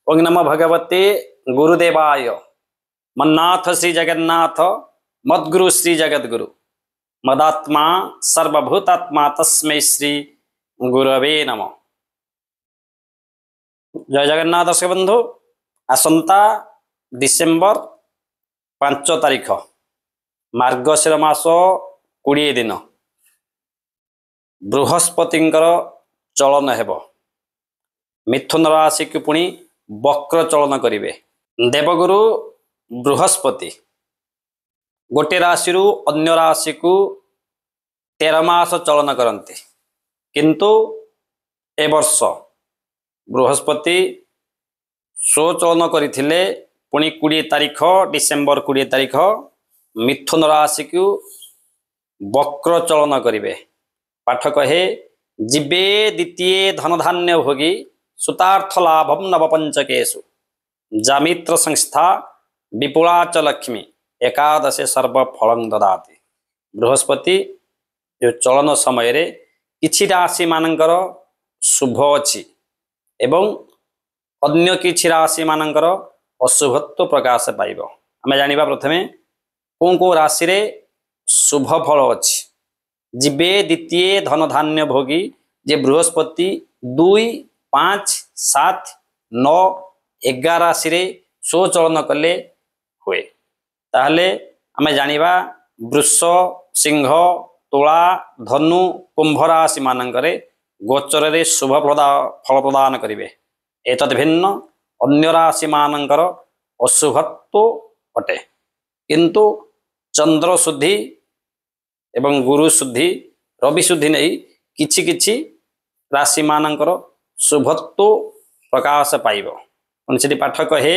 ओं नमो भगवते गुरुदेवाय। मन्नाथ श्री जगन्नाथ मद्गुरु श्री जगद्गुरु मदात्मा सर्वभूतात्मा तस्मै श्री गुरवे नमः। जय जगन्नाथ दर्शक बंधु, आसंता डिसेम्बर 5 तारिख मार्गशीर मास 20 दिन बृहस्पतिंकर चलन हेब। मिथुन राशि की पुणी वक्र चलन करिवे। देवगुरु बृहस्पति गोटे राशि अन्य राशि को 13 मास चलन करते, किंतु ए वर्ष बृहस्पति स्वचलन करथिले पुणी 20 तारिख डिसेम्बर 20 तारिख मिथुन राशि को वक्र चलन करिवे। पाठ कहे जीवे द्वितीय धनधान्य भोगी सुतार्थ लाभम नवपंचकेशु जामित्र संस्था विपुला च लक्ष्मी एकादशे सर्व फलं ददाति। बृहस्पति जो चलन समय रे किछि राशि मानकर शुभ अछि एवं अन्य किछि राशि मानकर अशुभत्व प्रकाश पाइब। आमे जानिबा प्रथमे को राशि रे शुभ फल अछि। जीवे द्वितीय धनधान्य भोगी जे बृहस्पति 2, 5, 7, 9, 11 राशि रे स्वचलन कले हुए, ताहले आमे जानिबा वृष, सिंह, तुला, धनु, कुंभ राशि मानकरे गोचर रे शुभ फल प्रदान करिवे। एतद् भिन्न अन्य राशि मानकर अशुभत्व अटे, किंतु चंद्र शुद्धि एवं गुरु शुद्धि रवि शुद्धि नहीं किछि किछि राशि मानकर शुभत्व प्रकाश पाइब। उनसे पाठ कहे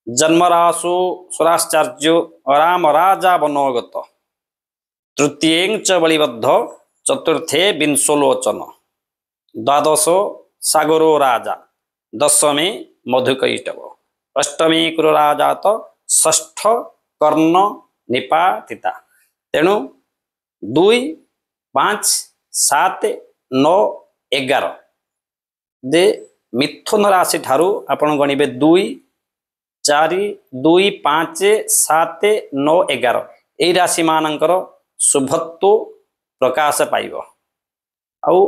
जन्मराशु स्वराश्चर्य राम राजा बनोगत तृतीय च बलिबद्ध चतुर्थे विंशोलोचन द्वादश सागरो राजा दशमे मधुकैटव अष्टमी कुरु राजा तो षष्ठ कर्ण निपातिता। तेणु 2, 5, 7, 9, 11 दे मिथुन राशि ठारू आपण गणिबे 2, 4, 2, 5, 7, 9, 11 एई राशि मानकर शुभत्व प्रकाश पाइब। आउ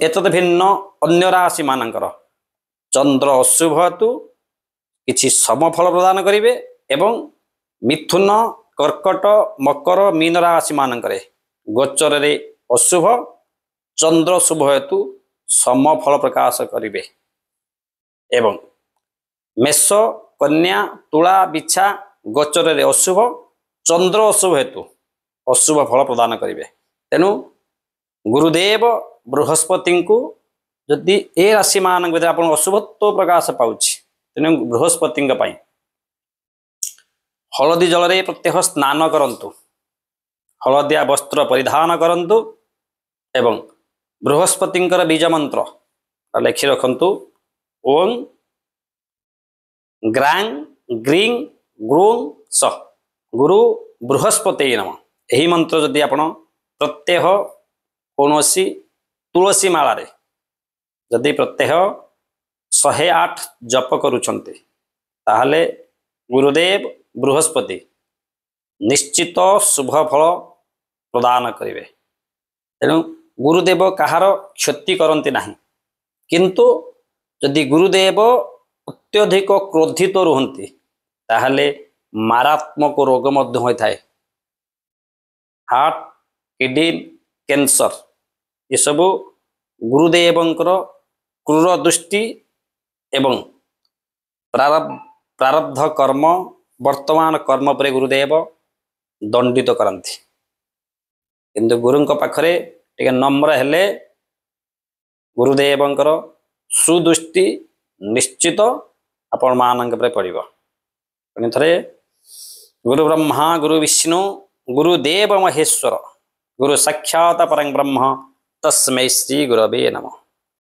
एतद भिन्न अन्य राशि मानकर चंद्र अशुभ हेतु किछि समफल प्रदान करिवे एवं मिथुन, कर्कट, मकर, मीन राशि मानकरे गोचर रे अशुभ, चंद्र शुभ हेतु समफल प्रकाश करिवे एवं मेष, कन्या, तुला, बिछा गोचर रे अशुभ, चंद्र अशुभ हेतु अशुभ फल प्रदान करिवे। तेणु गुरुदेव बृहस्पति को जदि ए राशि मान आपण अशुभत्व प्रकाश पाउछि, तेणु बृहस्पति हलदी जल रे प्रत्यह स्नान करंतु, हलदिया वस्त्र परिधान करंतु एवं बृहस्पतिंकर बीज मंत्र लिखि रखंतु ओं ग्रां ग्रीं ग्रूं स गुरु बृहस्पति नमः। यही मंत्र जदि आपण प्रत्यह कौनसी तुलसी माला रे जदि प्रत्यह 108 जप करुछन्ते, ताहले गुरुदेव बृहस्पति निश्चित शुभ फल प्रदान करिवे। तेणु गुरुदेव कहार क्षति करती नहीं, किंतु यदि गुरुदेव अत्यधिक क्रोधित रुहंती ताहले मारात्मक रोग मध्य होता है। हार्ट, किडनी, कैंसर ये सब गुरुदेवंकर क्रूर दृष्टि एवं प्रारब्ध कर्म वर्तमान कर्म पर गुरुदेव दंडित करती, किंतु गुरुंक पाखरे टिके नम्र हेले गुरुदेवंकर सुदृष्टि निश्चित आपण मानक पर पड़िबो। पुणी थरे गुरु ब्रह्मा गुरु विष्णु गुरुदेव महेश्वर गुरु साक्षात परं ब्रह्म तस्मै श्री गुरवे नमः।